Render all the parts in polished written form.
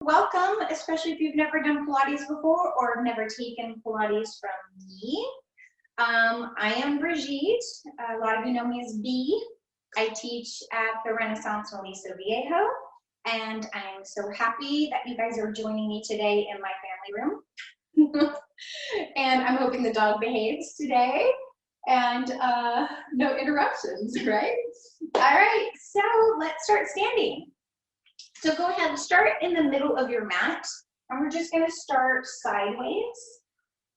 Welcome, especially if you've never done Pilates before or never taken Pilates from me. I am Brigitte. A lot of you know me as B. I teach at the Renaissance Aliso Viejo, and I'm so happy that you guys are joining me today in my family room. And I'm hoping the dog behaves today and no interruptions, right? All right, so let's start standing. So go ahead and start in the middle of your mat, and we're just gonna start sideways.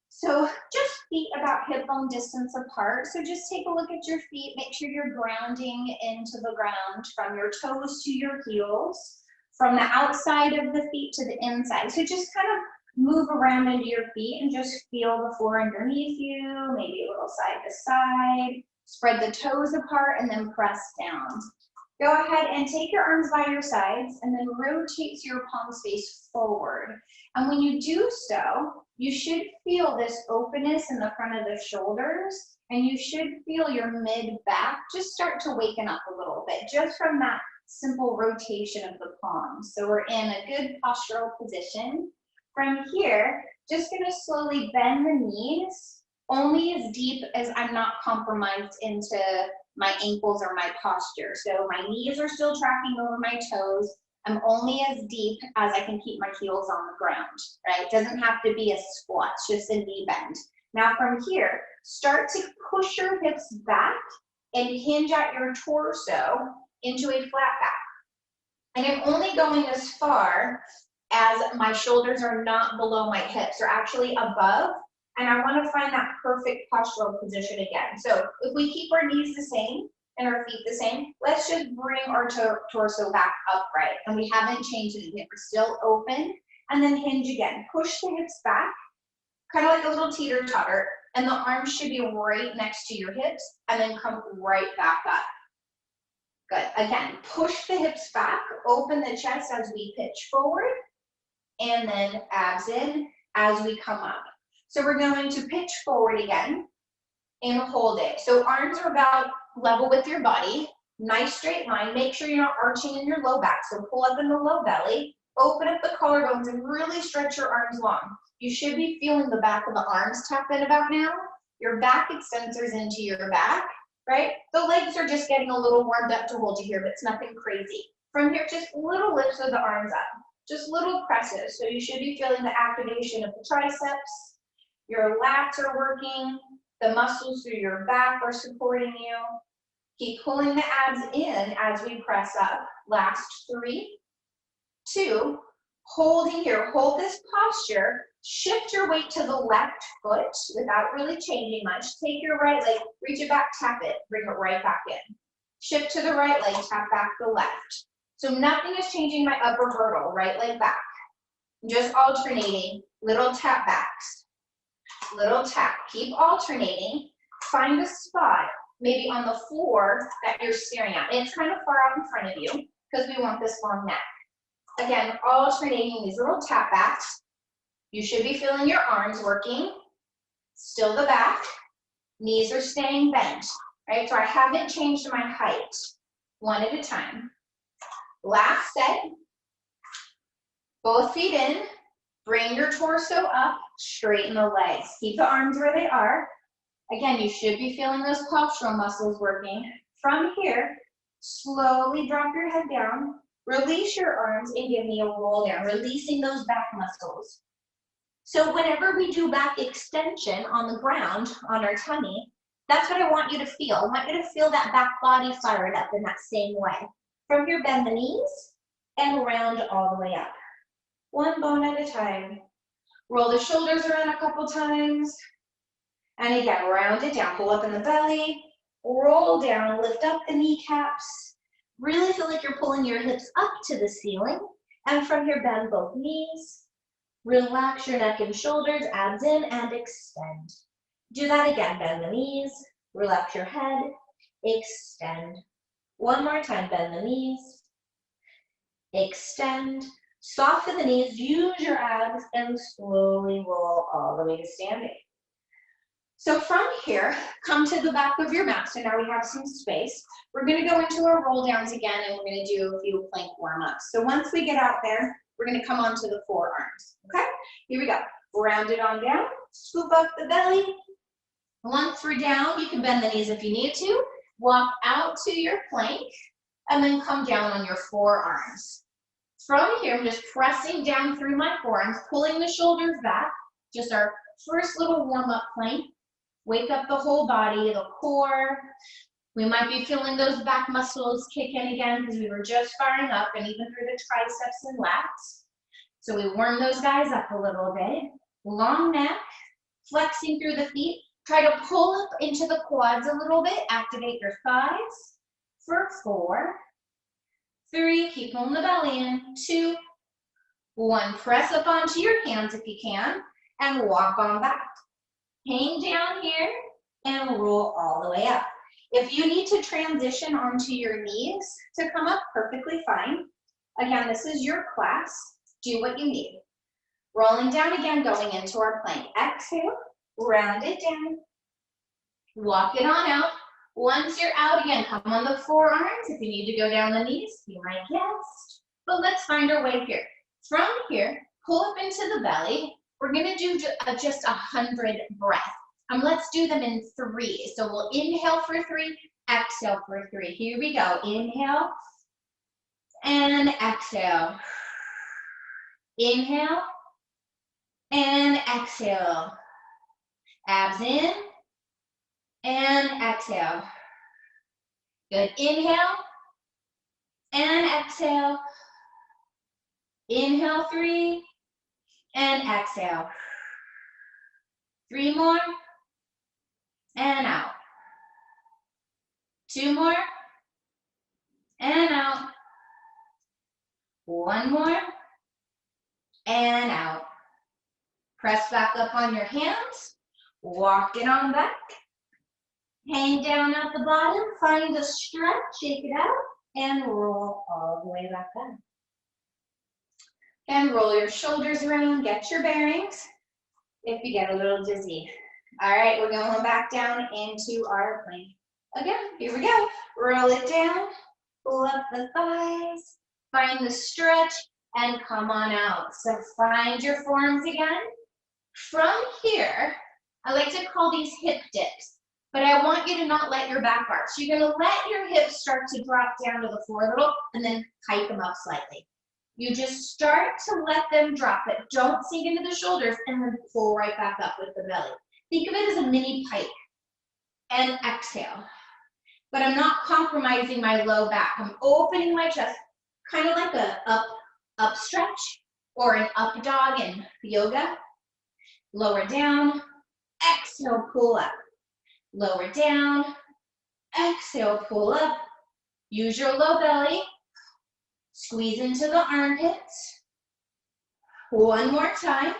So just feet about hip bone distance apart. So just take a look at your feet, make sure you're grounding into the ground from your toes to your heels, from the outside of the feet to the inside. So just kind of move around into your feet and just feel the floor underneath you, maybe a little side to side. Spread the toes apart and then press down. Go ahead and take your arms by your sides and then rotate your palms face forward. And when you do so, you should feel this openness in the front of the shoulders, and you should feel your mid-back just start to waken up a little bit, just from that simple rotation of the palms. So we're in a good postural position. From here, just gonna slowly bend the knees, only as deep as I'm not compromised into my ankles or my posture. So my knees are still tracking over my toes. I'm only as deep as I can keep my heels on the ground, right? It doesn't have to be a squat, it's just a knee bend. Now from here, start to push your hips back and hinge at your torso into a flat back. And I'm only going as far as my shoulders are not below my hips, they're actually above. And I want to find that perfect postural position again. So if we keep our knees the same and our feet the same, let's just bring our torso back upright. And we haven't changed anything. We're still open. And then hinge again. Push the hips back, kind of like a little teeter-totter. And the arms should be right next to your hips and then come right back up. Good. Again, push the hips back, open the chest as we pitch forward, and then abs in as we come up. So we're going to pitch forward again and hold it. So arms are about level with your body, nice straight line. Make sure you're not arching in your low back. So pull up in the low belly, open up the collarbones and really stretch your arms long. You should be feeling the back of the arms tap in about now. Your back extensors into your back, right? The legs are just getting a little warmed up to hold you here, but it's nothing crazy. From here, just little lifts of the arms up, just little presses. So you should be feeling the activation of the triceps. Your lats are working, the muscles through your back are supporting you. Keep pulling the abs in as we press up. Last 3, 2, holding here. Hold this posture. Shift your weight to the left foot without really changing much. Take your right leg, reach it back, tap it, bring it right back in. Shift to the right leg, tap back the left. So nothing is changing my upper girdle, right leg back. Just alternating little tap backs. Little tap, keep alternating, find a spot, maybe on the floor that you're staring at. And it's kind of far out in front of you because we want this long neck. Again, alternating these little tap backs. You should be feeling your arms working, still the back, knees are staying bent, right? So I haven't changed my height, one at a time. Last set, both feet in. Bring your torso up, straighten the legs. Keep the arms where they are. Again, you should be feeling those postural muscles working. From here, slowly drop your head down, release your arms and give me a roll down, releasing those back muscles. So whenever we do back extension on the ground, on our tummy, that's what I want you to feel. I want you to feel that back body fired up in that same way. From here, bend the knees and round all the way up. One bone at a time. Roll the shoulders around a couple times. And again, round it down. Pull up in the belly. Roll down. Lift up the kneecaps. Really feel like you're pulling your hips up to the ceiling. And from here, bend both knees. Relax your neck and shoulders. Abs in and extend. Do that again. Bend the knees. Relax your head. Extend. One more time. Bend the knees. Extend. Soften the knees, use your abs, and slowly roll all the way to standing. So from here, come to the back of your mat. So now we have some space. We're going to go into our roll downs again, and we're going to do a few plank warm-ups. So once we get out there, we're gonna come onto the forearms, okay? Here we go. Round it on down, scoop up the belly. Once we're down, you can bend the knees if you need to. Walk out to your plank, and then come down on your forearms. From here, I'm just pressing down through my forearms, pulling the shoulders back, just our first little warm-up plank. Wake up the whole body, the core. We might be feeling those back muscles kick in again because we were just firing up, and even through the triceps and lats. So we warm those guys up a little bit. Long neck, flexing through the feet. Try to pull up into the quads a little bit. Activate your thighs for 4, 3, keep pulling the belly in, 2, 1. Press up onto your hands if you can, and walk on back. Hang down here and roll all the way up. If you need to transition onto your knees to come up, perfectly fine. Again, this is your class. Do what you need. Rolling down again, going into our plank. Exhale, round it down. Walk it on out. Once you're out again, come on the forearms. If you need to go down the knees, be my guest. But let's find our way here. From here, pull up into the belly. We're gonna do just 100 breaths. Let's do them in 3. So we'll inhale for 3, exhale for 3. Here we go. Inhale and exhale. Inhale and exhale. Abs in and exhale. Good. Inhale and exhale. Inhale 3 and exhale. 3 more and out. 2 more and out. 1 more and out. Press back up on your hands. Walk it on back. Hang down at the bottom. Find a stretch. Shake it out and roll all the way back down. And roll your shoulders around. Get your bearings if you get a little dizzy. All right, we're going back down into our plank. Again, here we go. Roll it down. Pull up the thighs. Find the stretch and come on out. So find your forearms again. From here, I like to call these hip dips, but I want you to not let your back arch. You're gonna let your hips start to drop down to the floor a little and then hike them up slightly. You just start to let them drop, but don't sink into the shoulders and then pull right back up with the belly. Think of it as a mini pike. And exhale. But I'm not compromising my low back. I'm opening my chest, kind of like a up stretch or an up dog in yoga. Lower down, exhale, pull up. Lower down, exhale, pull up. Use your low belly. Squeeze into the armpits. 1 more time.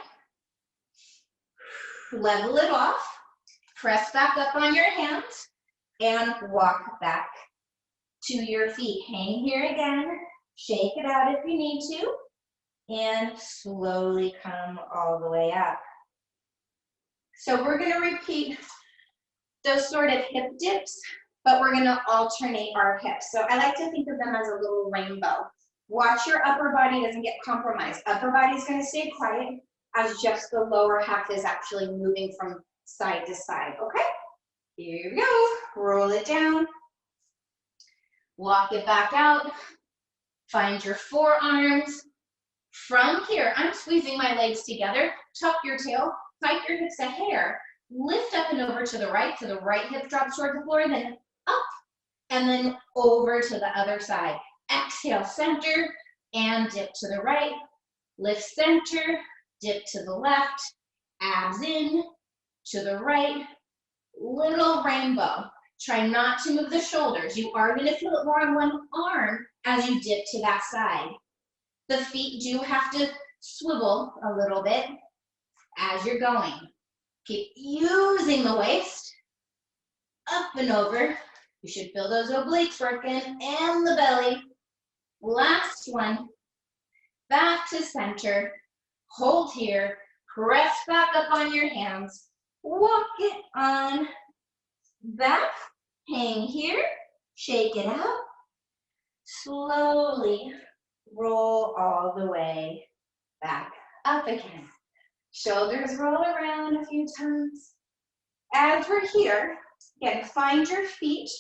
Level it off. Press back up on your hands and walk back to your feet. Hang here again. Shake it out if you need to. And slowly come all the way up. So we're going to repeat those sort of hip dips, but we're going to alternate our hips. So I like to think of them as a little rainbow. Watch your upper body doesn't get compromised. Upper body is going to stay quiet as just the lower half is actually moving from side to side, okay? Here we go. Roll it down. Walk it back out. Find your forearms. From here, I'm squeezing my legs together. Tuck your tail. Pike your hips a hair. Lift up and over to the right, so the right hip drops toward the floor, then up, and then over to the other side. Exhale, center, and dip to the right. Lift center, dip to the left. Abs in, to the right. Little rainbow. Try not to move the shoulders. You are going to feel it more on one arm as you dip to that side. The feet do have to swivel a little bit as you're going. Keep using the waist. Up and over. You should feel those obliques working and the belly. Last one. Back to center. Hold here. Press back up on your hands. Walk it on back. Hang here. Shake it out. Slowly roll all the way back up again. Shoulders roll around a few times. As we're here, again, find your feet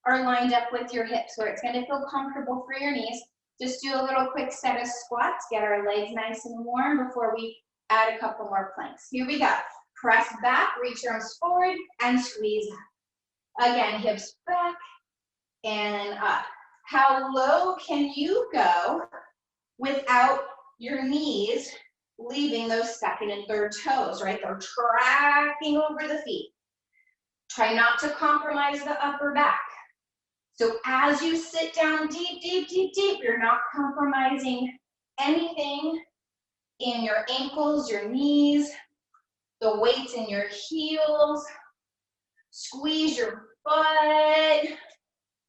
are lined up with your hips where it's gonna feel comfortable for your knees. Just do a little quick set of squats, get our legs nice and warm before we add a couple more planks. Here we go. Press back, reach your arms forward, and squeeze up. Again, hips back and up. How low can you go without your knees leaving those second and third toes, right? They're tracking over the feet. Try not to compromise the upper back. So as you sit down deep, deep, deep, deep, you're not compromising anything in your ankles, your knees, the weights in your heels. Squeeze your butt.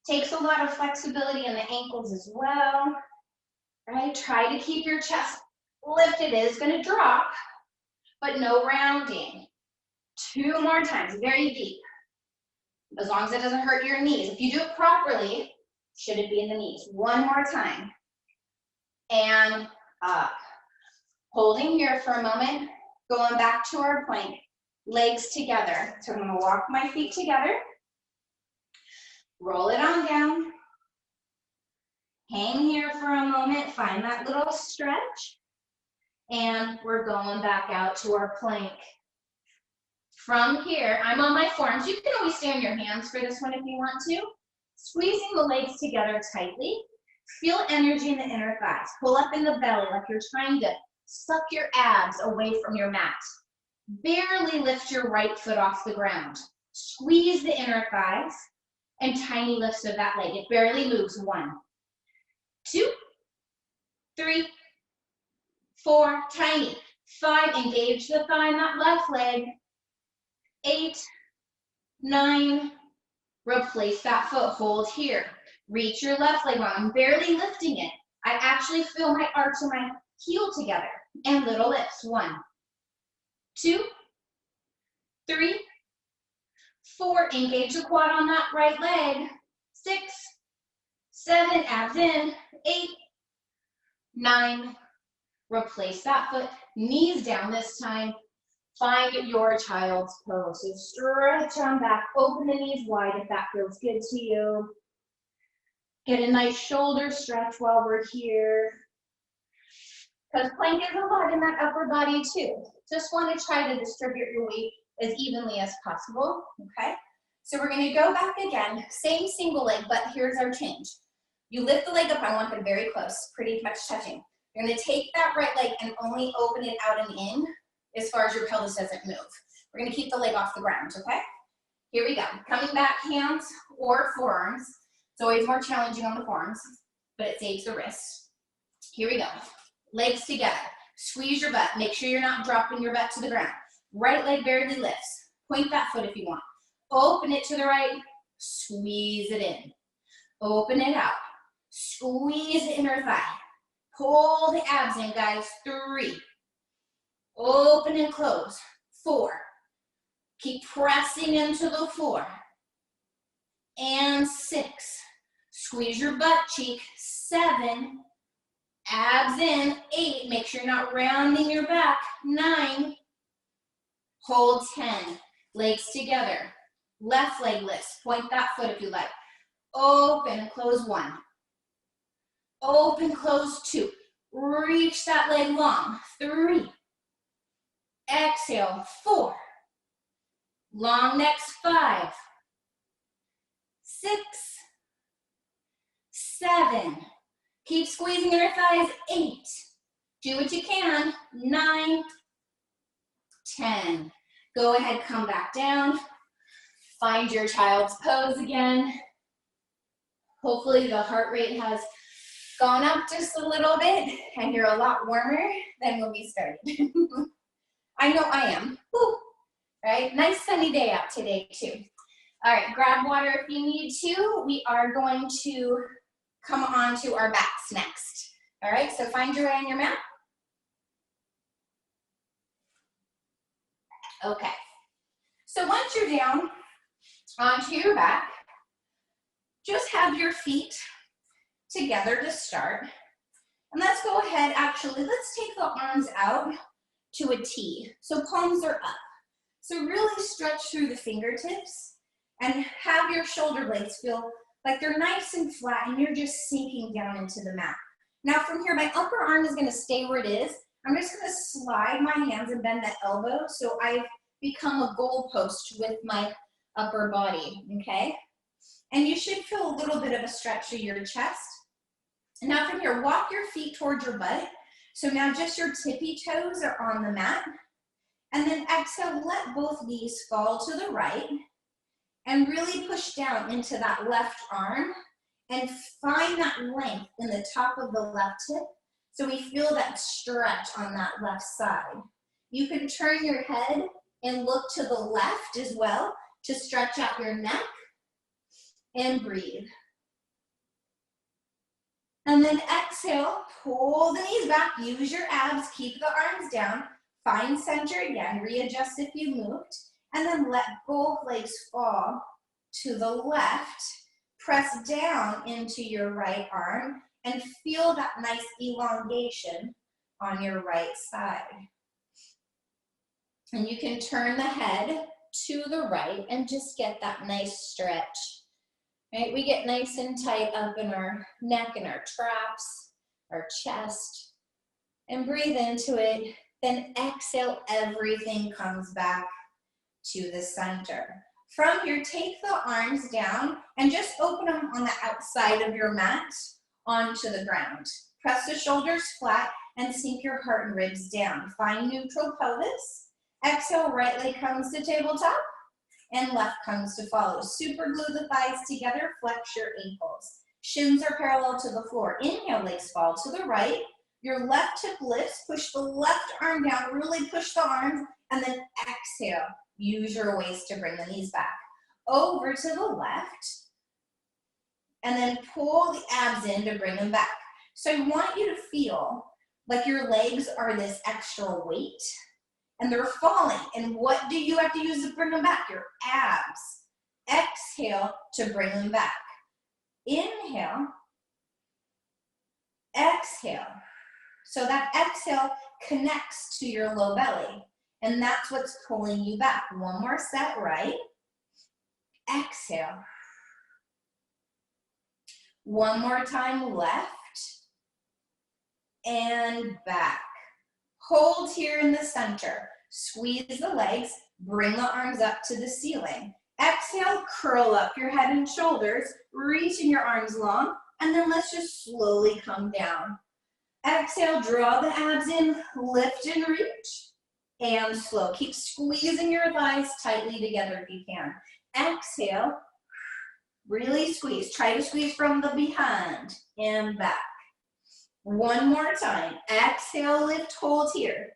Takes a lot of flexibility in the ankles as well, right? Try to keep your chest lifted. It is gonna drop, but no rounding. 2 more times, very deep. As long as it doesn't hurt your knees. If you do it properly, should it be in the knees? 1 more time. And up. Holding here for a moment, going back to our plank, legs together. So I'm gonna walk my feet together, roll it on down, hang here for a moment, find that little stretch, and we're going back out to our plank. From here, I'm on my forearms. You can always stay on your hands for this one if you want to. Squeezing the legs together tightly. Feel energy in the inner thighs. Pull up in the belly like you're trying to suck your abs away from your mat. Barely lift your right foot off the ground. Squeeze the inner thighs and tiny lifts of that leg. It barely moves. 1, 2, 3, 4, tiny. 5, engage the thigh in that left leg. 8, 9, replace that foot, hold here. Reach your left leg long. I'm barely lifting it. I actually feel my arch and my heel together. And little lifts. 1, 2, 3, 4, engage the quad on that right leg. 6, 7, abs in. 8, 9, replace that foot. Knees down this time. Find your child's pose. So stretch on back, open the knees wide if that feels good to you. Get a nice shoulder stretch while we're here. Because plank is a lot in that upper body too. Just want to try to distribute your weight as evenly as possible, okay? So we're gonna go back again, same single leg, but here's our change. You lift the leg up, I want them very close, pretty much touching. You're gonna take that right leg and only open it out and in as far as your pelvis doesn't move. We're gonna keep the leg off the ground, okay? Here we go. Coming back, hands or forearms. It's always more challenging on the forearms, but it saves the wrists. Here we go. Legs together. Squeeze your butt. Make sure you're not dropping your butt to the ground. Right leg barely lifts. Point that foot if you want. Open it to the right. Squeeze it in. Open it out. Squeeze the inner thigh. Pull the abs in, guys. 3. Open and close. 4. Keep pressing into the 4. And 6. Squeeze your butt cheek. 7. Abs in. 8. Make sure you're not rounding your back. 9. Hold 10. Legs together. Left leg lifts. Point that foot if you like. Open and close 1. Open, close 2. Reach that leg long. 3. Exhale, 4. Long necks, 5. 6. 7. Keep squeezing your thighs, 8. Do what you can, 9. 10. Go ahead, come back down. Find your child's pose again. Hopefully the heart rate has gone up just a little bit and you're a lot warmer than when we started. I know I am. Woo. Right? Nice sunny day out today too. All right, grab water if you need to. We are going to come on to our backs next. All right, so find your way on your mat. Okay, so once you're down onto your back, just have your feet together to start. And let's go ahead, actually, let's take the arms out to a T. So palms are up. So really stretch through the fingertips and have your shoulder blades feel like they're nice and flat and you're just sinking down into the mat. Now from here, my upper arm is gonna stay where it is. I'm just gonna slide my hands and bend the elbow so I've become a goalpost with my upper body, okay? And you should feel a little bit of a stretch through your chest. And now from here, walk your feet towards your butt. So now just your tippy toes are on the mat. And then exhale, let both knees fall to the right and really push down into that left arm and find that length in the top of the left hip so we feel that stretch on that left side. You can turn your head and look to the left as well to stretch out your neck and breathe. And then exhale, pull the knees back, use your abs, keep the arms down, find center again, readjust if you moved, and then let both legs fall to the left, press down into your right arm, and feel that nice elongation on your right side. And you can turn the head to the right and just get that nice stretch. Right? We get nice and tight up in our neck and our traps, our chest, and breathe into it. Then exhale, everything comes back to the center. From here, take the arms down and just open them on the outside of your mat onto the ground. Press the shoulders flat and sink your heart and ribs down. Find neutral pelvis. Exhale, right leg comes to tabletop and left comes to follow. Super glue the thighs together, flex your ankles. Shins are parallel to the floor. Inhale, legs fall to the right. Your left hip lifts, push the left arm down, really push the arms, and then exhale. Use your waist to bring the knees back. Over to the left, and then pull the abs in to bring them back. So I want you to feel like your legs are this extra weight, and they're falling. And what do you have to use to bring them back? Your abs. Exhale to bring them back. Inhale. Exhale. So that exhale connects to your low belly. And that's what's pulling you back. One more set, right? Exhale. One more time, left. And back. Hold here in the center. Squeeze the legs. Bring the arms up to the ceiling. Exhale, curl up your head and shoulders, reaching your arms long, and then let's just slowly come down. Exhale, draw the abs in, lift and reach, and slow. Keep squeezing your thighs tightly together if you can. Exhale, really squeeze. Try to squeeze from the behind and back. One more time. Exhale, lift, hold here.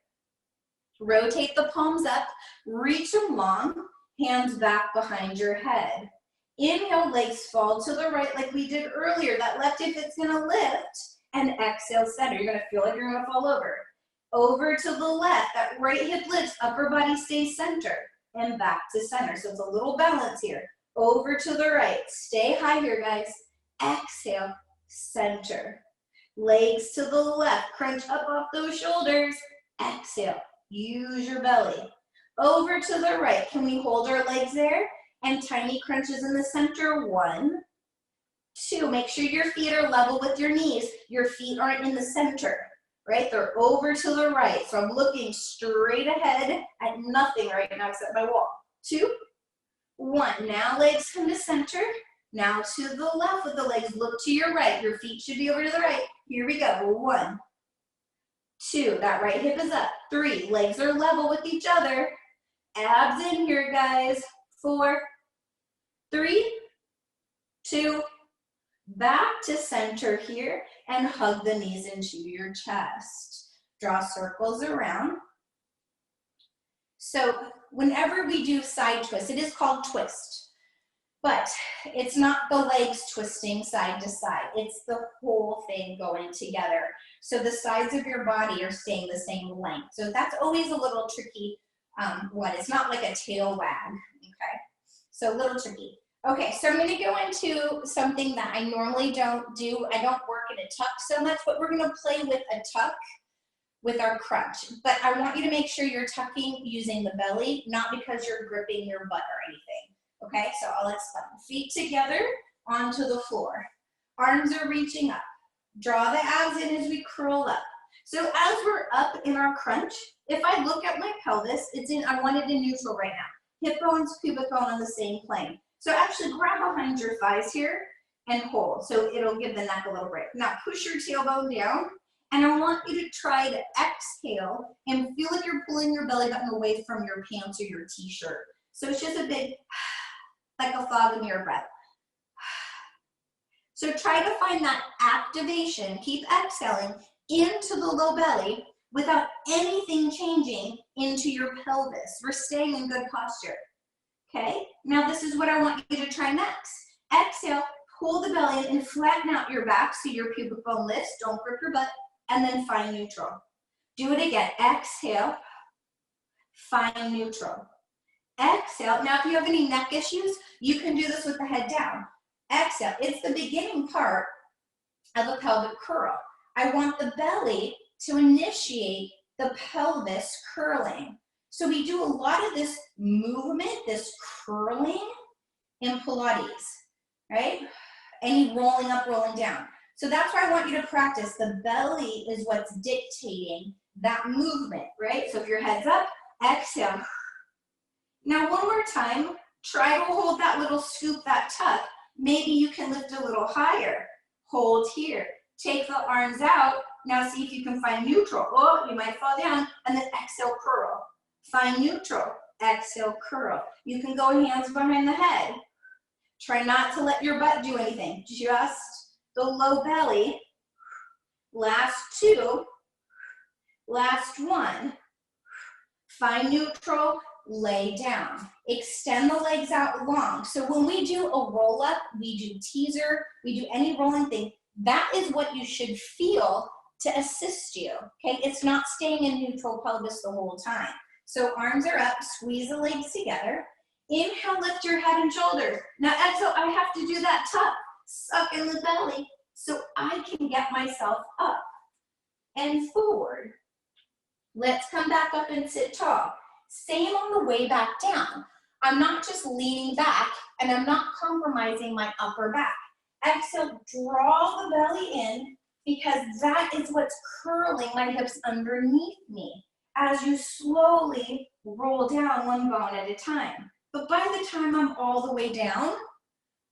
Rotate the palms up, reach them long, hands back behind your head. Inhale, legs fall to the right like we did earlier. That left hip is gonna lift, and exhale, center. You're gonna feel like you're gonna fall over. Over to the left, that right hip lifts, upper body stays center, and back to center. So it's a little balance here. Over to the right, stay high here, guys. Exhale, center. Legs to the left, crunch up off those shoulders. Exhale, use your belly. Over to the right, can we hold our legs there? And tiny crunches in the center. 1, 2, make sure your feet are level with your knees. Your feet aren't in the center, right? They're over to the right. So I'm looking straight ahead at nothing right now except my wall. 2, 1, now legs come to center. Now to the left with the legs, look to your right. Your feet should be over to the right. Here we go, 1, 2, that right hip is up. 3, legs are level with each other. Abs in here, guys. 4, 3, 2, back to center here, and hug the knees into your chest. Draw circles around. So whenever we do side twist, it is called twist. But it's not the legs twisting side to side. It's the whole thing going together. So the sides of your body are staying the same length. So that's always a little tricky one. It's not like a tail wag, okay? So a little tricky. Okay, so I'm gonna go into something that I normally don't do. I don't work in a tuck so much, but we're gonna play with a tuck with our crunch. But I want you to make sure you're tucking using the belly, not because you're gripping your butt or anything. Okay, so I'll explain. Feet together onto the floor. Arms are reaching up. Draw the abs in as we curl up. So as we're up in our crunch, if I look at my pelvis, I want it in neutral right now. Hip bones, pubic bone on the same plane. So actually grab behind your thighs here and hold. So it'll give the neck a little break. Now push your tailbone down. And I want you to try to exhale and feel like you're pulling your belly button away from your pants or your t-shirt. So it's just a big, like a fog in your breath. So try to find that activation. Keep exhaling into the low belly without anything changing into your pelvis. We're staying in good posture. Okay, now this is what I want you to try next. Exhale, pull the belly in and flatten out your back so your pubic bone lifts. Don't grip your butt. And then find neutral. Do it again. Exhale, find neutral. Exhale. Now, if you have any neck issues, you can do this with the head down. Exhale. It's the beginning part of a pelvic curl. I want the belly to initiate the pelvis curling. So we do a lot of this movement, this curling in Pilates, right? Any rolling up, rolling down. So that's why I want you to practice. The belly is what's dictating that movement, right? So if your head's up, exhale. Now one more time, try to hold that little scoop, that tuck. Maybe you can lift a little higher. Hold here. Take the arms out. Now see if you can find neutral. Oh, you might fall down. And then exhale, curl. Find neutral. Exhale, curl. You can go hands behind the head. Try not to let your butt do anything. Just the low belly. Last two. Last one. Find neutral. Lay down. Extend the legs out long. So when we do a roll up, we do teaser, we do any rolling thing, that is what you should feel to assist you. Okay, it's not staying in neutral pelvis the whole time. So arms are up, squeeze the legs together. Inhale, lift your head and shoulders. Now exhale, I have to do that tuck, suck in the belly so I can get myself up and forward. Let's come back up and sit tall. Same on the way back down. I'm not just leaning back and I'm not compromising my upper back. Exhale, draw the belly in because that is what's curling my hips underneath me as you slowly roll down one bone at a time. But by the time I'm all the way down,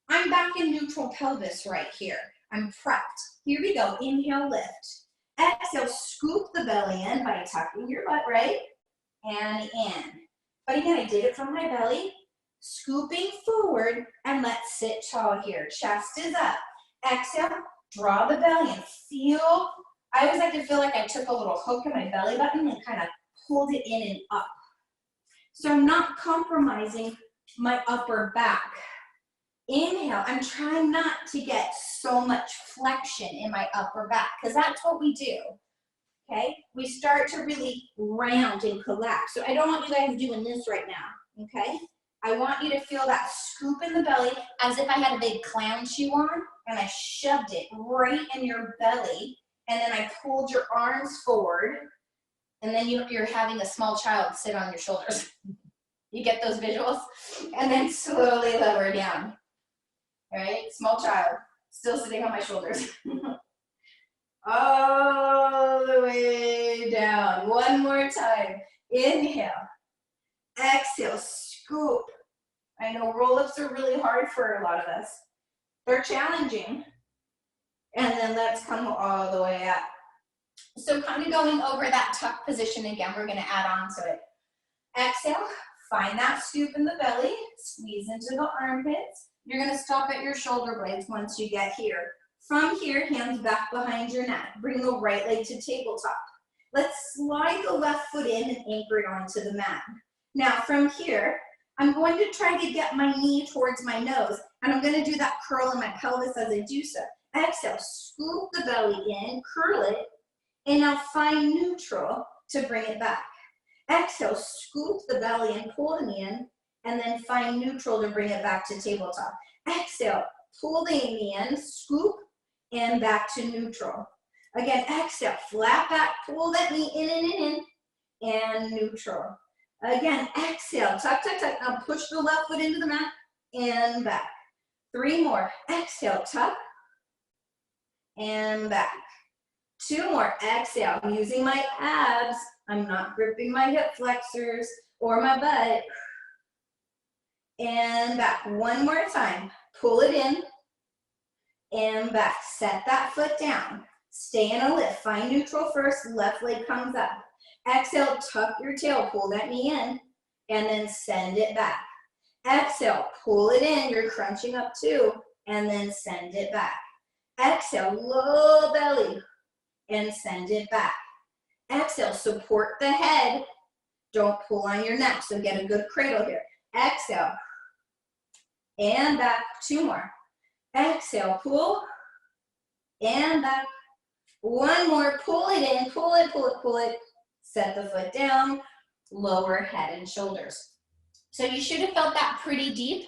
I'm back in neutral pelvis right here. I'm prepped. Here we go. Inhale, lift. Exhale, scoop the belly in by tucking your butt right and in. But again, I did it from my belly, scooping forward, and let's sit tall here. Chest is up. Exhale, draw the belly and feel. I always like to feel like I took a little hook in my belly button and kind of pulled it in and up. So I'm not compromising my upper back. Inhale, I'm trying not to get so much flexion in my upper back because that's what we do. Okay, we start to really round and collapse. So I don't want you guys doing this right now, okay? I want you to feel that scoop in the belly as if I had a big clown shoe on and I shoved it right in your belly and then I pulled your arms forward and then you're having a small child sit on your shoulders. You get those visuals? And then slowly lower down. All right, small child, still sitting on my shoulders. All the way down. One more time. Inhale. Exhale. Scoop. I know roll-ups are really hard for a lot of us. They're challenging. And then let's come all the way up. So kind of going over that tuck position again, we're going to add on to it. Exhale. Find that scoop in the belly. Squeeze into the armpits. You're going to stop at your shoulder blades once you get here. From here, hands back behind your neck. Bring the right leg to tabletop. Let's slide the left foot in and anchor it onto the mat. Now from here, I'm going to try to get my knee towards my nose, and I'm going to do that curl in my pelvis as I do so. Exhale, scoop the belly in, curl it, and now find neutral to bring it back. Exhale, scoop the belly and pull the knee in, and then find neutral to bring it back to tabletop. Exhale, pull the knee in, scoop, and back to neutral. Again, exhale, flat back, pull that knee in and in, and neutral. Again, exhale, tuck, tuck, tuck. Now push the left foot into the mat and back. 3 more. Exhale, tuck, and back. 2 more. Exhale, I'm using my abs. I'm not gripping my hip flexors or my butt. And back. 1 more time. Pull it in and back. Set that foot down. Stay in a lift. Find neutral first. Left leg comes up. Exhale, tuck your tail. Pull that knee in and then send it back. Exhale, pull it in. You're crunching up too. And then send it back. Exhale, low belly and send it back. Exhale, support the head. Don't pull on your neck. So get a good cradle here. Exhale and back. 2 more. Exhale, pull and back. 1 more. Pull it in. Pull it, pull it, pull it. Set the foot down. Lower head and shoulders. So you should have felt that pretty deep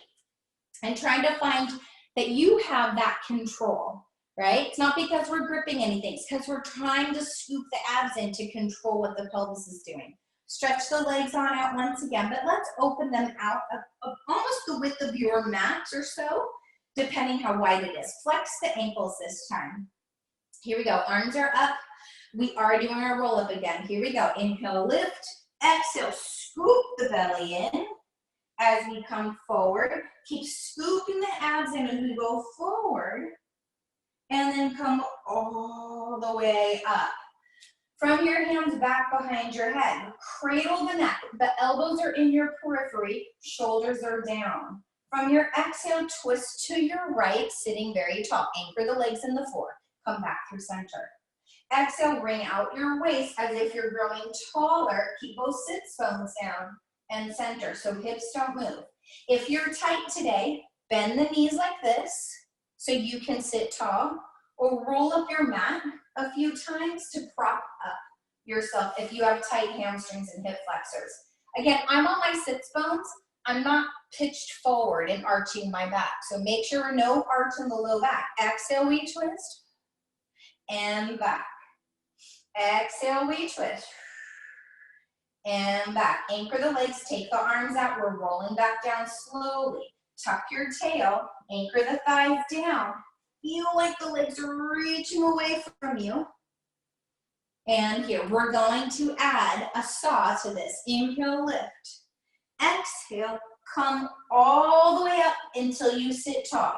and trying to find that you have that control, right? It's not because we're gripping anything. It's because we're trying to scoop the abs in to control what the pelvis is doing. Stretch the legs on out once again, but let's open them out of almost the width of your mat or so, depending how wide it is. Flex the ankles this time. Here we go. Arms are up. We are doing our roll up again. Here we go. Inhale, lift. Exhale, scoop the belly in. As we come forward, keep scooping the abs in as we go forward, and then come all the way up. From your hands back behind your head, cradle the neck. The elbows are in your periphery, shoulders are down. From your exhale, twist to your right, sitting very tall. Anchor the legs in the floor. Come back through center. Exhale, bring out your waist as if you're growing taller. Keep both sits bones down and center, so hips don't move. If you're tight today, bend the knees like this so you can sit tall, or roll up your mat a few times to prop up yourself if you have tight hamstrings and hip flexors. Again, I'm on my sits bones. I'm not pitched forward and arching my back, so make sure no arch in the low back. Exhale, we twist, and back. Exhale, we twist. And back. Anchor the legs, take the arms out. We're rolling back down slowly. Tuck your tail, anchor the thighs down. Feel like the legs are reaching away from you. And here, we're going to add a saw to this. Inhale, lift. Exhale, come all the way up until you sit tall.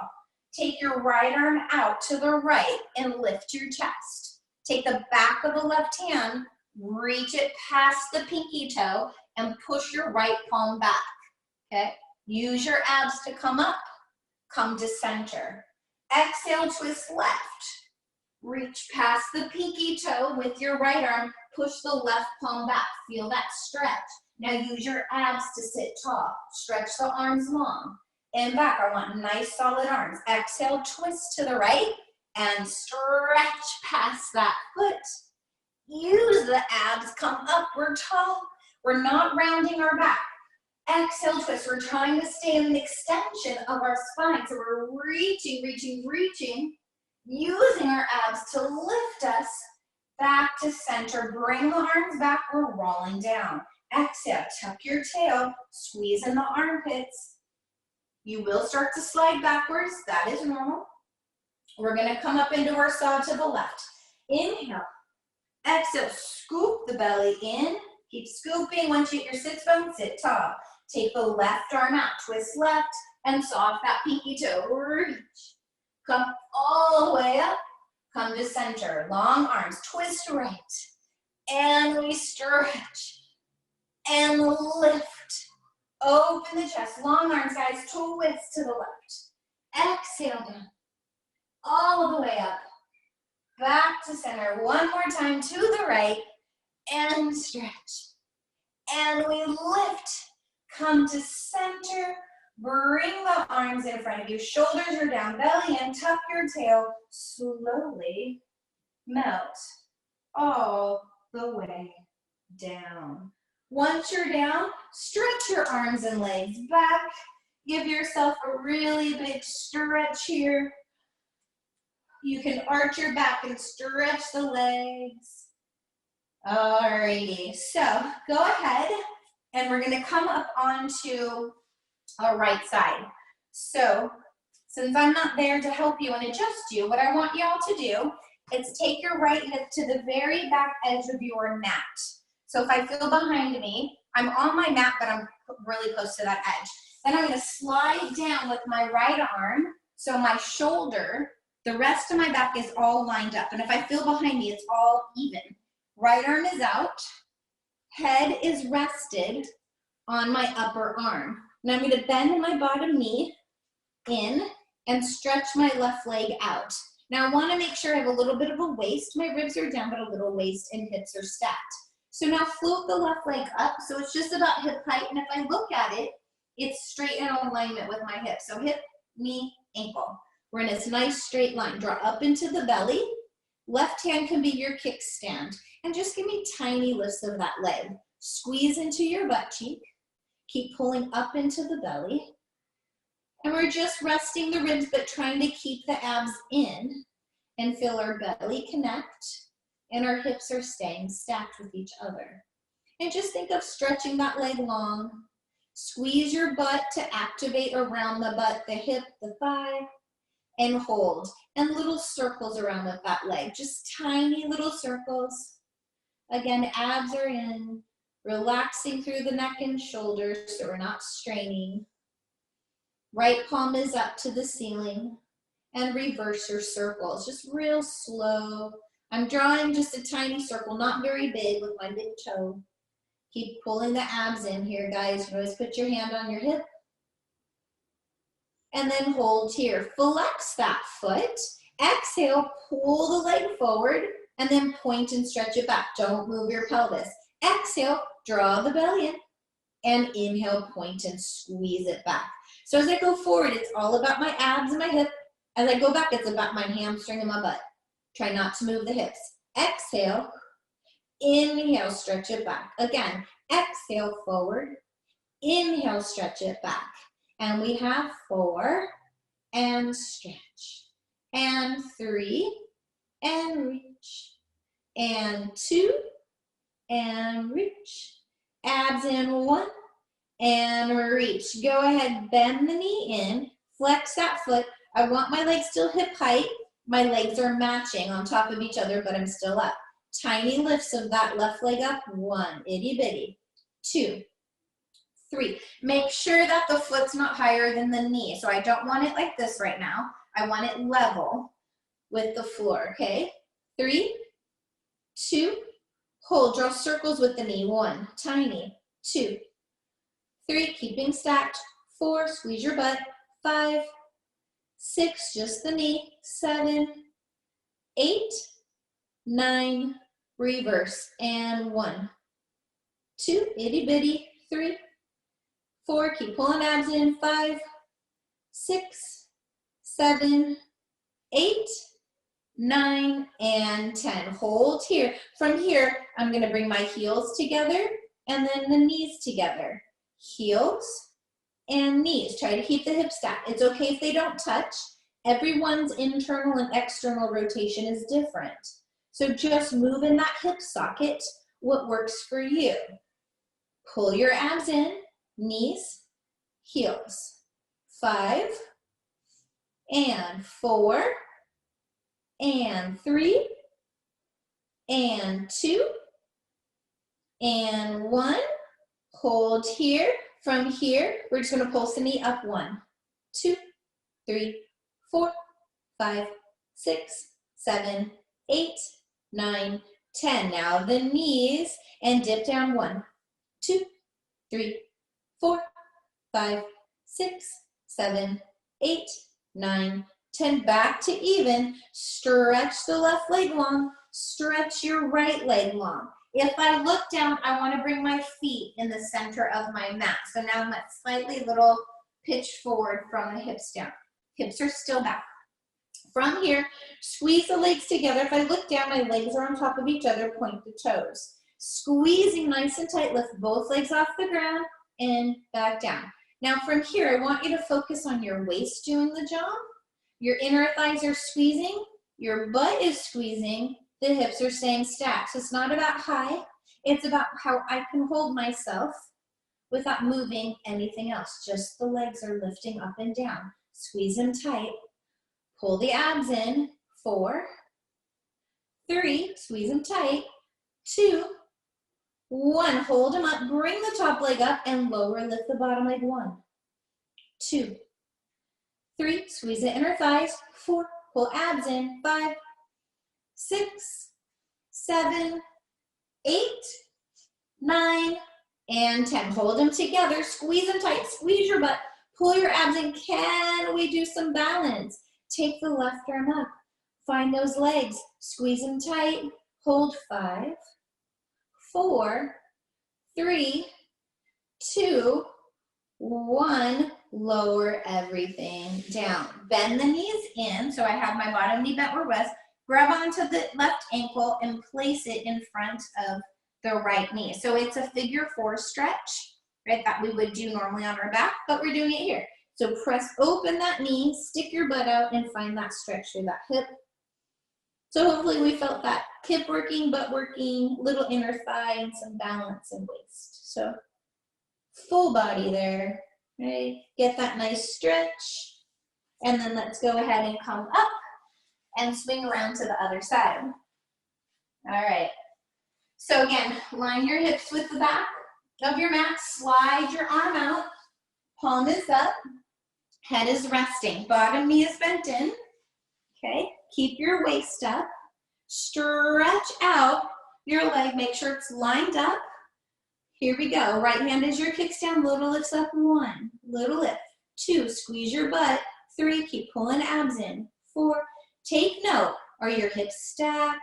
Take your right arm out to the right and lift your chest. Take the back of the left hand, reach it past the pinky toe, and push your right palm back, okay? Use your abs to come up, come to center. Exhale, twist left. Reach past the pinky toe with your right arm, push the left palm back. Feel that stretch. Now use your abs to sit tall. Stretch the arms long. And back, I want nice solid arms. Exhale, twist to the right, and stretch past that foot. Use the abs, come up, we're tall. We're not rounding our back. Exhale, twist. We're trying to stay in an extension of our spine. So we're reaching, reaching, reaching, using our abs to lift us back to center. Bring the arms back, we're rolling down. Exhale, tuck your tail, squeeze in the armpits. You will start to slide backwards, that is normal. We're gonna come up into our saw to the left. Inhale. Exhale, scoop the belly in. Keep scooping. Once you hit your sits bone, sit tall. Take the left arm out, twist left, and saw off that pinky toe. Reach. Come all the way up. Come to center. Long arms, twist right. And we stretch. And lift. Open the chest. Long arms, guys. Twist to the left. Exhale down. All the way up. Back to center. One more time to the right. And stretch. And we lift. Come to center. Bring the arms in front of you. Shoulders are down. Belly in. Tuck your tail. Slowly melt all the way down. Once you're down, stretch your arms and legs back. Give yourself a really big stretch here. You can arch your back and stretch the legs. Alrighty, so go ahead and we're gonna come up onto our right side. So since I'm not there to help you and adjust you, what I want y'all to do is take your right hip to the very back edge of your mat. So if I feel behind me, I'm on my mat, but I'm really close to that edge. Then I'm gonna slide down with my right arm, so my shoulder, the rest of my back is all lined up. And if I feel behind me, it's all even. Right arm is out, head is rested on my upper arm. Now I'm gonna bend my bottom knee in and stretch my left leg out. Now I wanna make sure I have a little bit of a waist. My ribs are down, but a little waist and hips are stacked. So now float the left leg up, so it's just about hip height, and if I look at it, it's straight in alignment with my hip. So hip, knee, ankle. We're in this nice straight line. Draw up into the belly. Left hand can be your kickstand. And just give me tiny lifts of that leg. Squeeze into your butt cheek. Keep pulling up into the belly. And we're just resting the ribs, but trying to keep the abs in and feel our belly connect. And our hips are staying stacked with each other. And just think of stretching that leg long. Squeeze your butt to activate around the butt, the hip, the thigh, and hold. And little circles around with that leg, just tiny little circles. Again, abs are in, relaxing through the neck and shoulders so we're not straining. Right palm is up to the ceiling, and reverse your circles, just real slow. I'm drawing just a tiny circle, not very big, with my big toe. Keep pulling the abs in here, guys. You can always put your hand on your hip. And then hold here. Flex that foot. Exhale, pull the leg forward, and then point and stretch it back. Don't move your pelvis. Exhale, draw the belly in, and inhale, point and squeeze it back. So as I go forward, it's all about my abs and my hip. As I go back, it's about my hamstring and my butt. Try not to move the hips. Exhale, inhale, stretch it back. Again, exhale, forward. Inhale, stretch it back. And we have 4, and stretch. And 3, and reach. And 2, and reach. Abs in 1, and reach. Go ahead, bend the knee in, flex that foot. I want my legs still hip height. My legs are matching on top of each other, but I'm still up. Tiny lifts of that left leg up. 1, itty bitty. 2, 3. Make sure that the foot's not higher than the knee. So I don't want it like this right now. I want it level with the floor, okay? 3, 2, hold. Draw circles with the knee. 1, tiny. 2, 3, keeping stacked. 4, squeeze your butt. 5, 6, just the knee. 7, 8, 9, reverse. And 1, 2, itty bitty. 3, 4, keep pulling abs in. 5, 6, 7, 8, 9, and 10. Hold here. From here, I'm going to bring my heels together and then the knees together. Heels and knees. Try to keep the hips stacked. It's okay if they don't touch. Everyone's internal and external rotation is different. So just move in that hip socket what works for you. Pull your abs in, knees, heels. 5, and 4, and 3, and 2, and 1. Hold here. From here, we're just going to pulse the knee up. 1, 2, 3, 4, 5, 6, 7, 8, 9, 10. Now the knees, and dip down. 1, 2, 3, 4, 5, 6, 7, 8, 9, 10. Back to even. Stretch the left leg long. Stretch your right leg long. If I look down, I want to bring my feet in the center of my mat. So now I'm at slightly little pitch forward from the hips down. Hips are still back. From here, squeeze the legs together. If I look down, my legs are on top of each other, point the toes. Squeezing nice and tight, lift both legs off the ground and back down. Now from here, I want you to focus on your waist doing the job. Your inner thighs are squeezing, your butt is squeezing, the hips are staying stacked. So it's not about high, it's about how I can hold myself without moving anything else. Just the legs are lifting up and down. Squeeze them tight. Pull the abs in. 4, 3, squeeze them tight. 2, 1, hold them up. Bring the top leg up and lower, lift the bottom leg. 1, 2, 3, squeeze the inner thighs. 4, pull abs in. 5, 6, 7, 8, 9, and 10. Hold them together, squeeze them tight, squeeze your butt, pull your abs in. Can we do some balance? Take the left arm up, find those legs, squeeze them tight, hold. 5, 4, 3, 2, 1, lower everything down. Bend the knees in, so I have my bottom knee bent where it was. Grab onto the left ankle and place it in front of the right knee. So it's a figure 4 stretch, right, that we would do normally on our back, but we're doing it here. So press open that knee, stick your butt out, and find that stretch through that hip. So hopefully we felt that hip working, butt working, little inner thigh, and some balance and waist. So full body there, right? Get that nice stretch. And then let's go ahead and come up and swing around to the other side. All right. So again, line your hips with the back of your mat, slide your arm out, palm is up, head is resting, bottom knee is bent in, okay? Keep your waist up, stretch out your leg, make sure it's lined up. Here we go, right hand is your kickstand, little lifts up. 1, little lift. 2, squeeze your butt. 3, keep pulling abs in. 4, take note, are your hips stacked?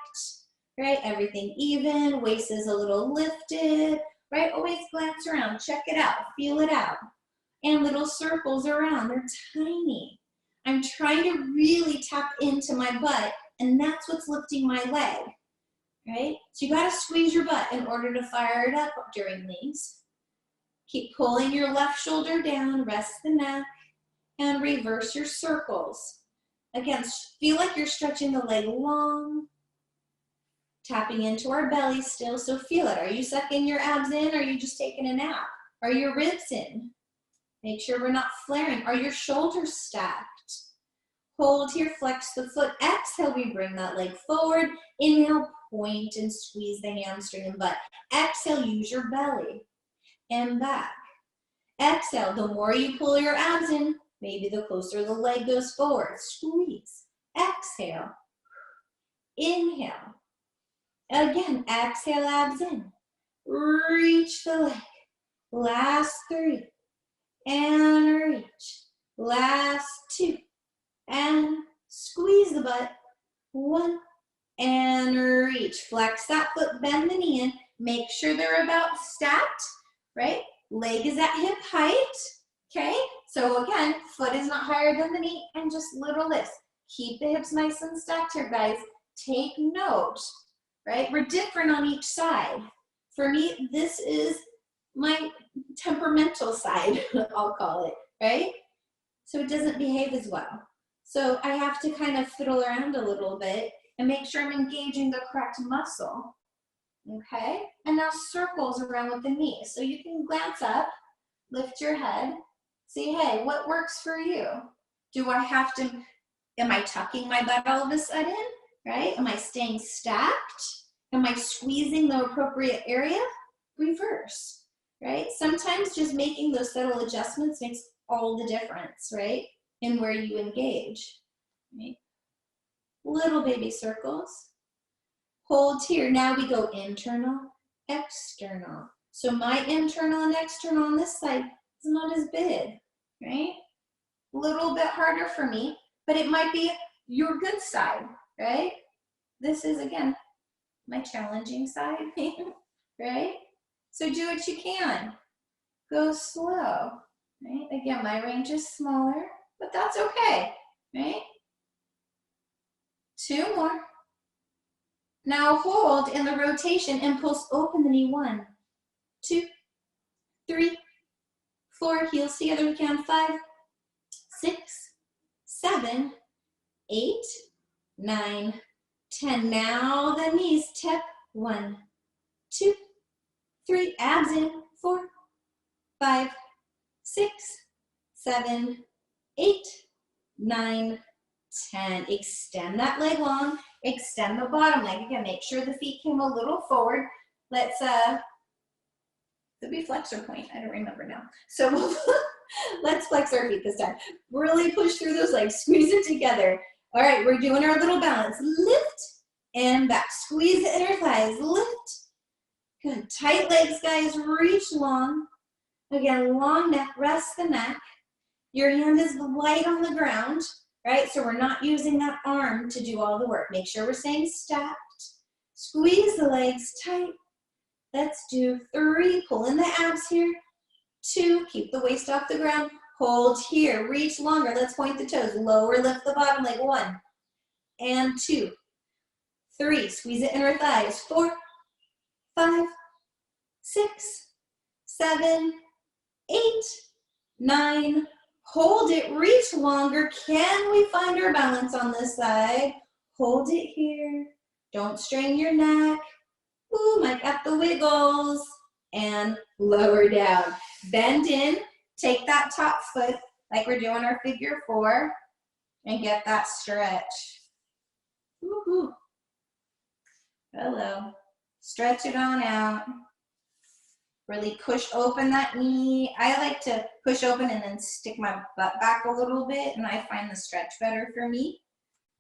Right, everything even, waist is a little lifted, right? Always glance around, check it out, feel it out. And little circles around, they're tiny. I'm trying to really tap into my butt, and that's what's lifting my leg, right? So you gotta squeeze your butt in order to fire it up during these. Keep pulling your left shoulder down, rest the neck, and reverse your circles. Again, feel like you're stretching the leg long, tapping into our belly still, so feel it. Are you sucking your abs in, or are you just taking a nap? Are your ribs in? Make sure we're not flaring. Are your shoulders stacked? Hold here, flex the foot. Exhale, we bring that leg forward. Inhale, point and squeeze the hamstring and butt. Exhale, use your belly and back. Exhale, the more you pull your abs in, maybe the closer the leg goes forward. Squeeze. Exhale. Inhale. Again, exhale, abs in. Reach the leg. Last 3. And reach. Last 2. And squeeze the butt. 1. And reach. Flex that foot, bend the knee in. Make sure they're about stacked, right? Leg is at hip height, okay? So again, foot is not higher than the knee, and just little lifts. Keep the hips nice and stacked here, guys. Take note, right? We're different on each side. For me, this is my temperamental side, I'll call it, right? So it doesn't behave as well. So I have to kind of fiddle around a little bit and make sure I'm engaging the correct muscle, okay? And now circles around with the knee. So you can glance up, lift your head, see, hey, what works for you? Do I have to, am I tucking my butt all of a sudden, right? Am I staying stacked? Am I squeezing the appropriate area? Reverse, right? Sometimes just making those subtle adjustments makes all the difference, right? In where you engage, right? Little baby circles. Hold here. Now we go internal, external. So my internal and external on this side is not as big, right? A little bit harder for me, but it might be your good side, right? This is, again, my challenging side, right? So do what you can. Go slow, right? Again, my range is smaller, but that's okay, right? 2 more. Now hold in the rotation and pulse open the knee. 1, 2, 3, 4. Heels together we can. 5, 6, 7, 8, 9, 10. Now the knees tip. 1, 2, 3. Abs in. 4, 5, 6, 7, 8, 9, 10. Extend that leg long. Extend the bottom leg. Again, make sure the feet came a little forward. Let's, could be flexor point. I don't remember now. So let's flex our feet this time. Really push through those legs. Squeeze it together. All right, we're doing our little balance. Lift and back. Squeeze the inner thighs. Lift. Good. Tight legs, guys. Reach long. Again, long neck. Rest the neck. Your hand is light on the ground. Right, so we're not using that arm to do all the work. Make sure we're staying stacked. Squeeze the legs tight. Let's do 3. Pull in the abs here. 2. Keep the waist off the ground. Hold here. Reach longer. Let's point the toes. Lower, lift the bottom leg. 1 and 2. 3. Squeeze the inner thighs. 4, 5, 6, 7, 8, 9. Hold it, reach longer. Can we find our balance on this side? Hold it here. Don't strain your neck. Ooh, might got the wiggles. And lower down. Bend in. Take that top foot like we're doing our figure 4 and get that stretch. Woo-hoo. Hello. Stretch it on out. Really push open that knee. I like to push open and then stick my butt back a little bit, and I find the stretch better for me.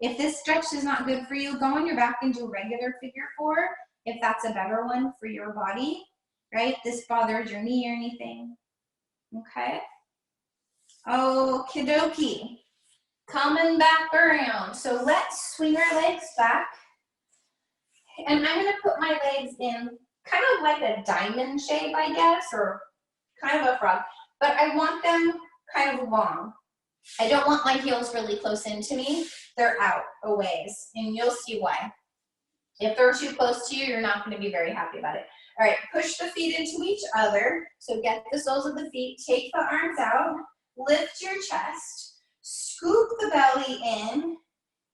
If this stretch is not good for you, go on your back and do a regular figure 4 if that's a better one for your body, right? This bothers your knee or anything, okay? Okie dokie. Coming back around. So let's swing our legs back. And I'm gonna put my legs in kind of like a diamond shape, I guess, or kind of a frog, but I want them kind of long. I don't want my heels really close into me. They're out a ways, and you'll see why. If they're too close to you, you're not going to be very happy about it. All right, push the feet into each other. So get the soles of the feet, take the arms out, lift your chest, scoop the belly in,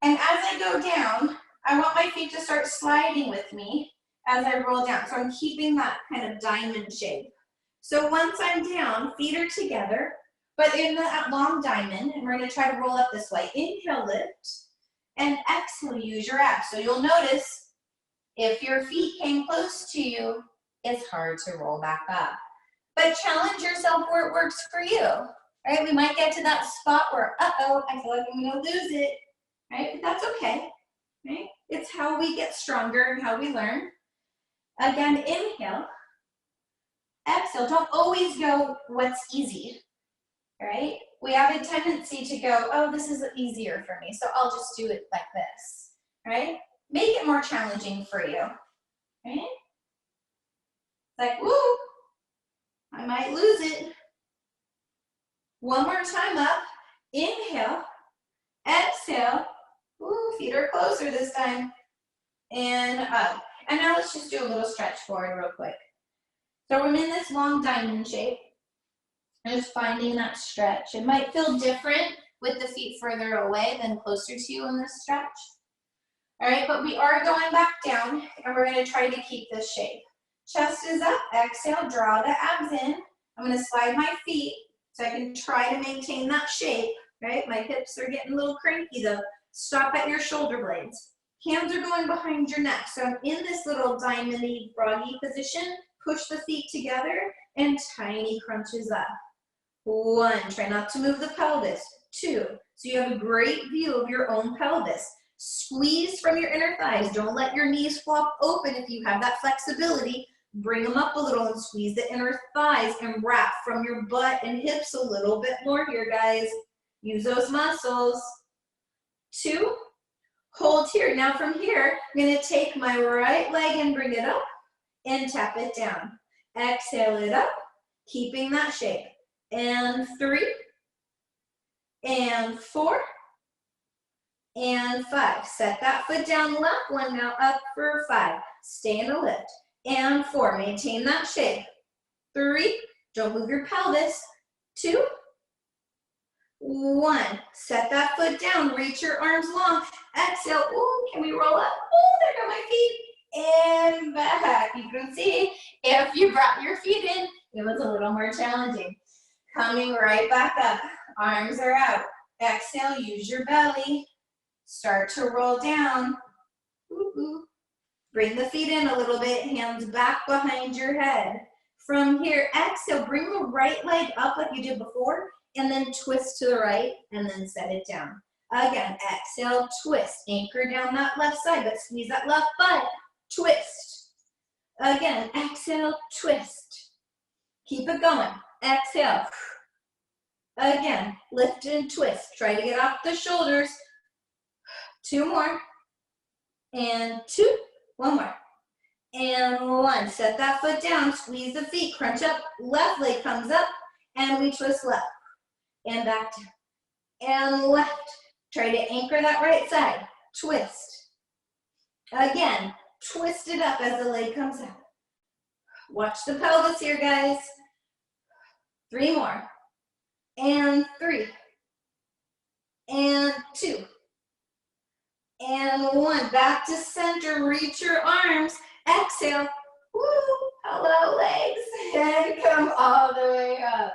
and as I go down, I want my feet to start sliding with me as I roll down. So I'm keeping that kind of diamond shape. So once I'm down, feet are together, but in that long diamond, and we're gonna try to roll up this way. Inhale, lift, and exhale, use your abs. So you'll notice if your feet came close to you, it's hard to roll back up. But challenge yourself where it works for you, right? We might get to that spot where, uh-oh, I feel like I'm gonna lose it, right? But that's okay, right? It's how we get stronger and how we learn. Again, inhale, exhale. Don't always go what's easy, right? We have a tendency to go, oh, this is easier for me, so I'll just do it like this, right? Make it more challenging for you, right? Like, woo, I might lose it. One more time up, inhale, exhale. Ooh, feet are closer this time, and up. And now let's just do a little stretch forward real quick. So we're in this long diamond shape. Just finding that stretch. It might feel different with the feet further away than closer to you in this stretch. All right, but we are going back down, and we're gonna try to keep this shape. Chest is up, exhale, draw the abs in. I'm gonna slide my feet so I can try to maintain that shape, right? My hips are getting a little cranky though. Stop at your shoulder blades. Hands are going behind your neck. So I'm in this little diamond-y, froggy position. Push the feet together and tiny crunches up. 1, try not to move the pelvis. 2, so you have a great view of your own pelvis. Squeeze from your inner thighs. Don't let your knees flop open if you have that flexibility. Bring them up a little and squeeze the inner thighs and wrap from your butt and hips a little bit more here, guys. Use those muscles. 2, hold here. Now from here, I'm gonna take my right leg and bring it up and tap it down. Exhale it up, keeping that shape. And 3, and 4, and 5. Set that foot down, left one now up for 5. Stay in the lift, and 4. Maintain that shape. 3, don't move your pelvis. 2, 1. Set that foot down, reach your arms long. Exhale, ooh, can we roll up? Oh, there go my feet. And back. You can see if you brought your feet in, it was a little more challenging. Coming right back up, arms are out. Exhale, use your belly. Start to roll down. Ooh. Bring the feet in a little bit, hands back behind your head. From here, exhale, bring the right leg up like you did before, and then twist to the right, and then set it down. Again, exhale, twist. Anchor down that left side, but squeeze that left butt. Twist. Again, exhale, twist. Keep it going. Exhale. Again, lift and twist. Try to get off the shoulders. 2 more. And 2. 1 more. And 1. Set that foot down. Squeeze the feet. Crunch up. Left leg comes up. And we twist left. And back down. And left. Try to anchor that right side. Twist. Again, twist it up as the leg comes out. Watch the pelvis here, guys. 3 more. And 3. And 2. And 1. Back to center. Reach your arms. Exhale. Woo. Hello, legs. And come all the way up.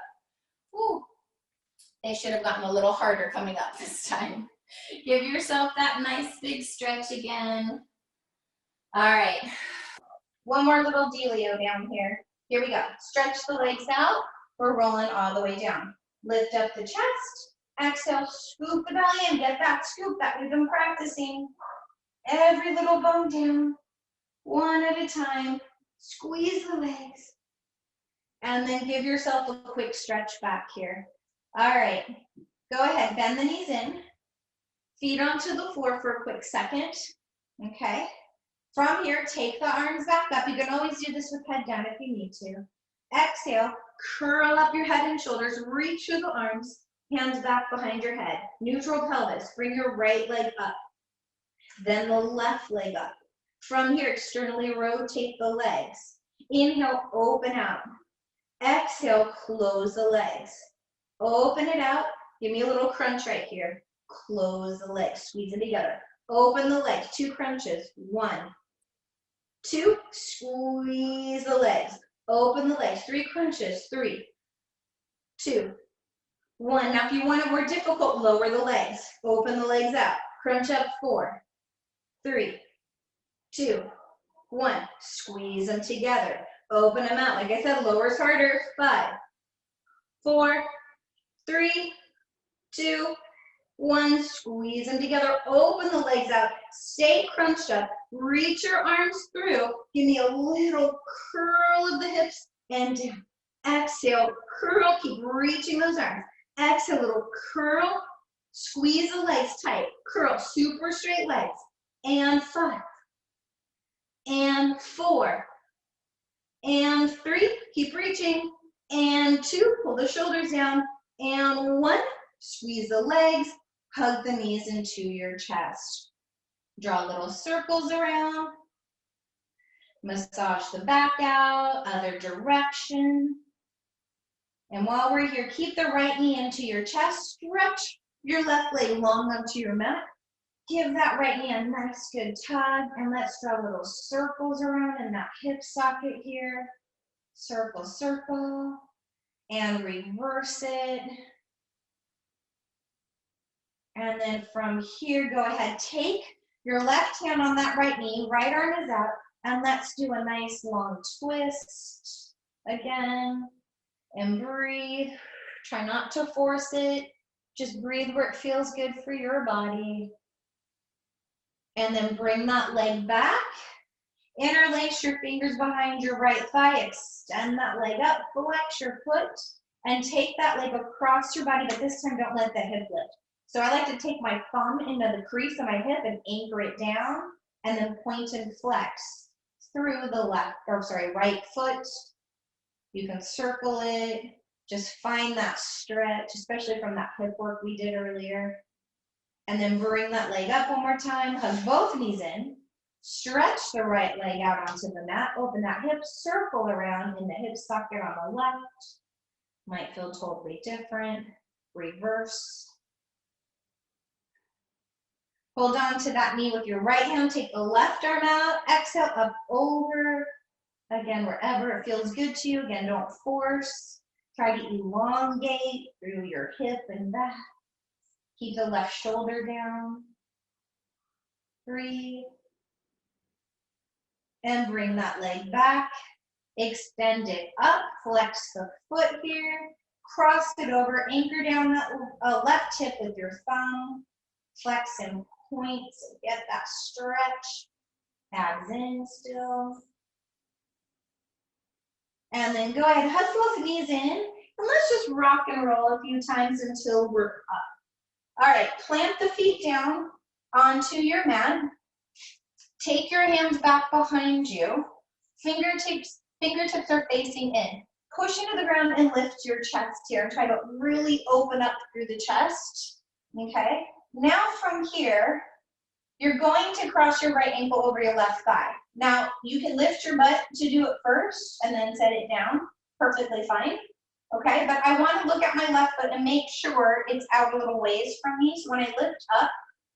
Woo. They should have gotten a little harder coming up this time. Give yourself that nice big stretch again. All right. One more little dealio down here. Here we go. Stretch the legs out. We're rolling all the way down. Lift up the chest. Exhale, scoop the belly and get that scoop that we've been practicing. Every little bone down. One at a time. Squeeze the legs. And then give yourself a quick stretch back here. All right. Go ahead. Bend the knees in. Feet onto the floor for a quick second. Okay. From here, take the arms back up. You can always do this with head down if you need to. Exhale, curl up your head and shoulders, reach through the arms, hands back behind your head. Neutral pelvis, bring your right leg up. Then the left leg up. From here, externally rotate the legs. Inhale, open out. Exhale, close the legs. Open it out. Give me a little crunch right here. Close the legs, squeeze it together. Open the legs, 2 crunches. 1, 2, squeeze the legs. Open the legs, 3 crunches. 3, 2, 1. Now if you want it more difficult, lower the legs. Open the legs out. Crunch up. 4, 3, 2, 1. Squeeze them together. Open them out. Like I said, lower's harder. 5, 4, 3, 2, 1. Squeeze them together. Open the legs out. Stay crunched up. Reach your arms through. Give me a little curl of the hips and down. Exhale, curl. Keep reaching those arms. Exhale, little curl. Squeeze the legs tight. Curl. Super straight legs. And 5. And 4. And 3. Keep reaching. And 2. Pull the shoulders down. And 1. Squeeze the legs. Hug the knees into your chest. Draw little circles around. Massage the back out, other direction. And while we're here, keep the right knee into your chest. Stretch your left leg long onto your mat. Give that right knee a nice good tug. And let's draw little circles around in that hip socket here. Circle, circle. And reverse it. And then from here, go ahead, take your left hand on that right knee, right arm is out, and let's do a nice long twist again. And breathe. Try not to force it. Just breathe where it feels good for your body. And then bring that leg back. Interlace your fingers behind your right thigh. Extend that leg up, flex your foot, and take that leg across your body, but this time don't let the hip lift. So I like to take my thumb into the crease of my hip and anchor it down, and then point and flex through the right foot. You can circle it. Just find that stretch, especially from that hip work we did earlier. And then bring that leg up one more time. Hug both knees in. Stretch the right leg out onto the mat. Open that hip, circle around in the hip socket on the left. Might feel totally different. Reverse. Hold on to that knee with your right hand. Take the left arm out. Exhale, up over. Again, wherever it feels good to you. Again, don't force. Try to elongate through your hip and back. Keep the left shoulder down. Breathe. And bring that leg back. Extend it up. Flex the foot here. Cross it over. Anchor down that left hip with your thumb. Flex and point. So get that stretch. Abs in still. And then go ahead, hug both knees in. And let's just rock and roll a few times until we're up. All right, plant the feet down onto your mat. Take your hands back behind you. Fingertips are facing in. Push into the ground and lift your chest here. And try to really open up through the chest. Okay? Now from here, you're going to cross your right ankle over your left thigh. Now, you can lift your butt to do it first and then set it down. Perfectly fine. Okay, but I want to look at my left foot and make sure it's out a little ways from me. So when I lift up,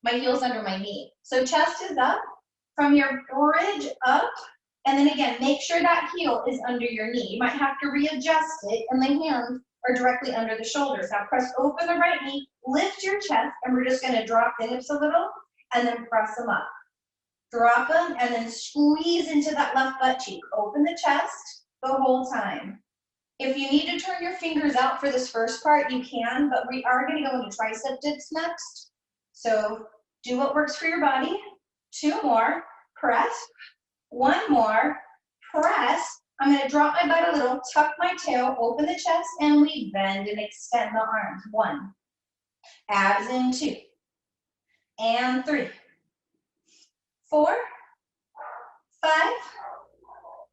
my heel's under my knee. So chest is up, from your bridge up, and then again, make sure that heel is under your knee. You might have to readjust it, and the hands are directly under the shoulders. Now press open the right knee, lift your chest, and we're just going to drop the hips a little, and then press them up. Drop them, and then squeeze into that left butt cheek. Open the chest the whole time. If you need to turn your fingers out for this first part, you can, but we are going to go into tricep dips next. So do what works for your body. 2 more, press. 1 more, press. I'm going to drop my butt a little, tuck my tail, open the chest, and we bend and extend the arms. 1. Abs in 2. And 3. 4, 5,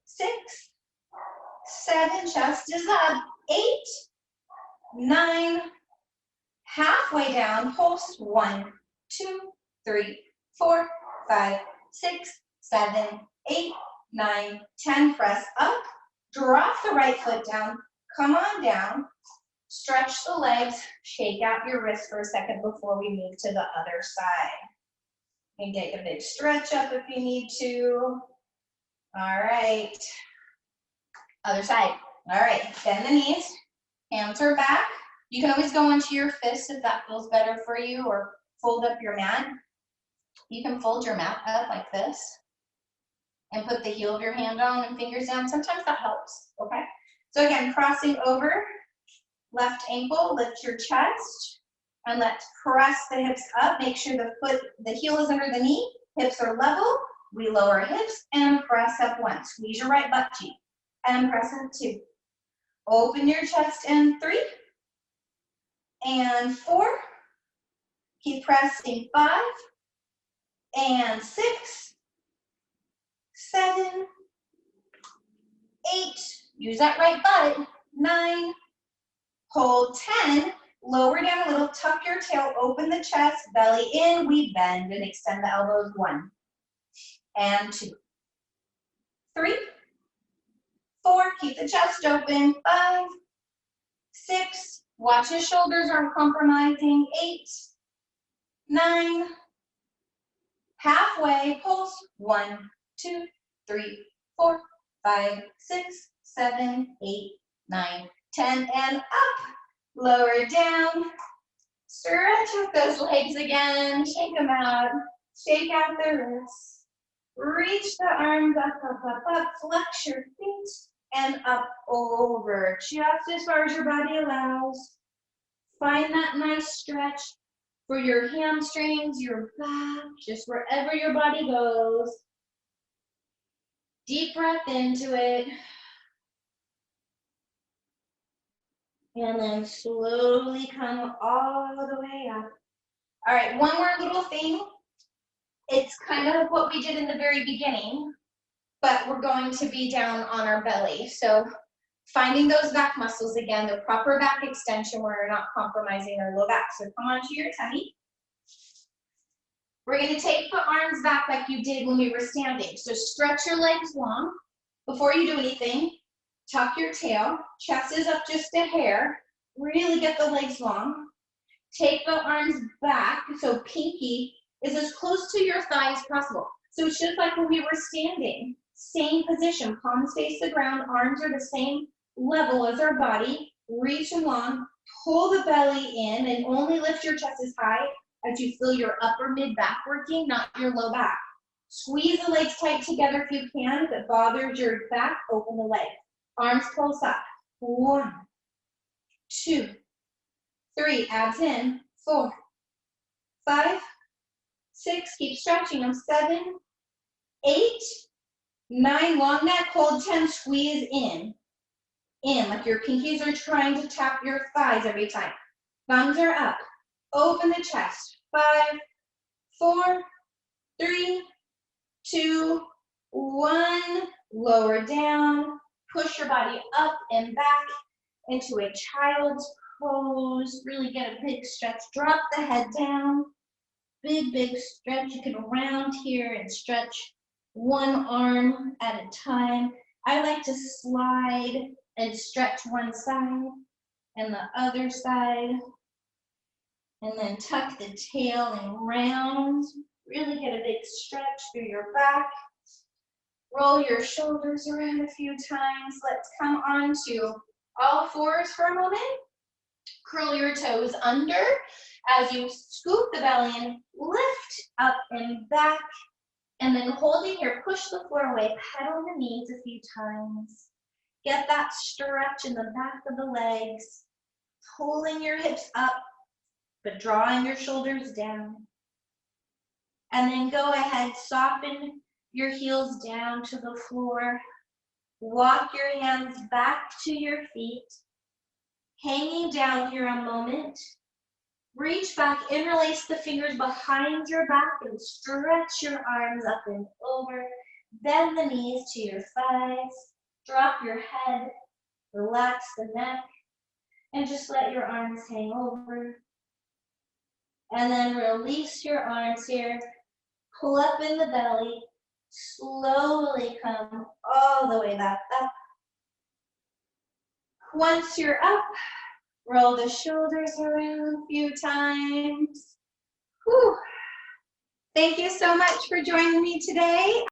6, 7, chest is up, 8, 9, halfway down, pulse, 1, 2, 3, 4, 5, 6, 7, 8, 9, 10, press up, drop the right foot down, come on down, stretch the legs, shake out your wrists for a second before we move to the other side. And get a big stretch up if you need to. All right. Other side. All right, bend the knees, hands are back. You can always go into your fists if that feels better for you, or fold up your mat. You can fold your mat up like this and put the heel of your hand on and fingers down. Sometimes that helps, okay? So again, crossing over, left ankle, lift your chest, and let's press the hips up. Make sure the heel is under the knee, hips are level. We lower hips and press up 1. Squeeze your right butt cheek and press in 2. Open your chest in 3 and 4. Keep pressing 5 and 6, 7, 8. Use that right butt. 9. Hold 10. Lower down a little. Tuck your tail. Open the chest. Belly in. We bend and extend the elbows. 1 and 2. 3. 4, keep the chest open. 5, 6, watch his shoulders aren't compromising. 8, 9, halfway, pulse. 1, 2, 3, 4, 5, 6, 7, 8, 9, 10, and up. Lower down. Stretch out those legs again. Shake them out. Shake out the wrists. Reach the arms up, up, up, up. Flex your feet. And up over, just as far as your body allows. Find that nice stretch for your hamstrings, your back, just wherever your body goes. Deep breath into it. And then slowly come all the way up. All right, one more little thing. It's kind of what we did in the very beginning, but we're going to be down on our belly. So finding those back muscles again, the proper back extension where we're not compromising our low back. So come onto your tummy. We're gonna take the arms back like you did when we were standing. So stretch your legs long. Before you do anything, tuck your tail, chest is up just a hair. Really get the legs long. Take the arms back, so pinky is as close to your thigh as possible. So it's just like when we were standing, same position, palms face the ground, arms are the same level as our body. Reach along, pull the belly in, and only lift your chest as high as you feel your upper mid-back working, not your low back. Squeeze the legs tight together if you can. If it bothers your back, open the legs. Arms close up. 1, 2, 3, abs in. 4, 5, 6, keep stretching them. 7, 8, 9, long neck, hold 10, squeeze in, like your pinkies are trying to tap your thighs every time. Thumbs are up, open the chest. 5, 4, 3, 2, 1, lower down, push your body up and back into a child's pose. Really get a big stretch, drop the head down, big stretch. You can round here and stretch one arm at a time. I like to slide and stretch one side and the other side, and then tuck the tail and round. Really get a big stretch through your back. Roll your shoulders around a few times. Let's come on to all fours for a moment. Curl your toes under as you scoop the belly in, lift up and back, and then holding here, push the floor away, pedal the knees a few times. Get that stretch in the back of the legs, pulling your hips up, but drawing your shoulders down. And then go ahead, soften your heels down to the floor. Walk your hands back to your feet, hanging down here a moment. Reach back, interlace the fingers behind your back and stretch your arms up and over. Bend the knees to your thighs. Drop your head, relax the neck, and just let your arms hang over. And then release your arms here. Pull up in the belly. Slowly come all the way back up. Once you're up, roll the shoulders around a few times. Whew. Thank you so much for joining me today.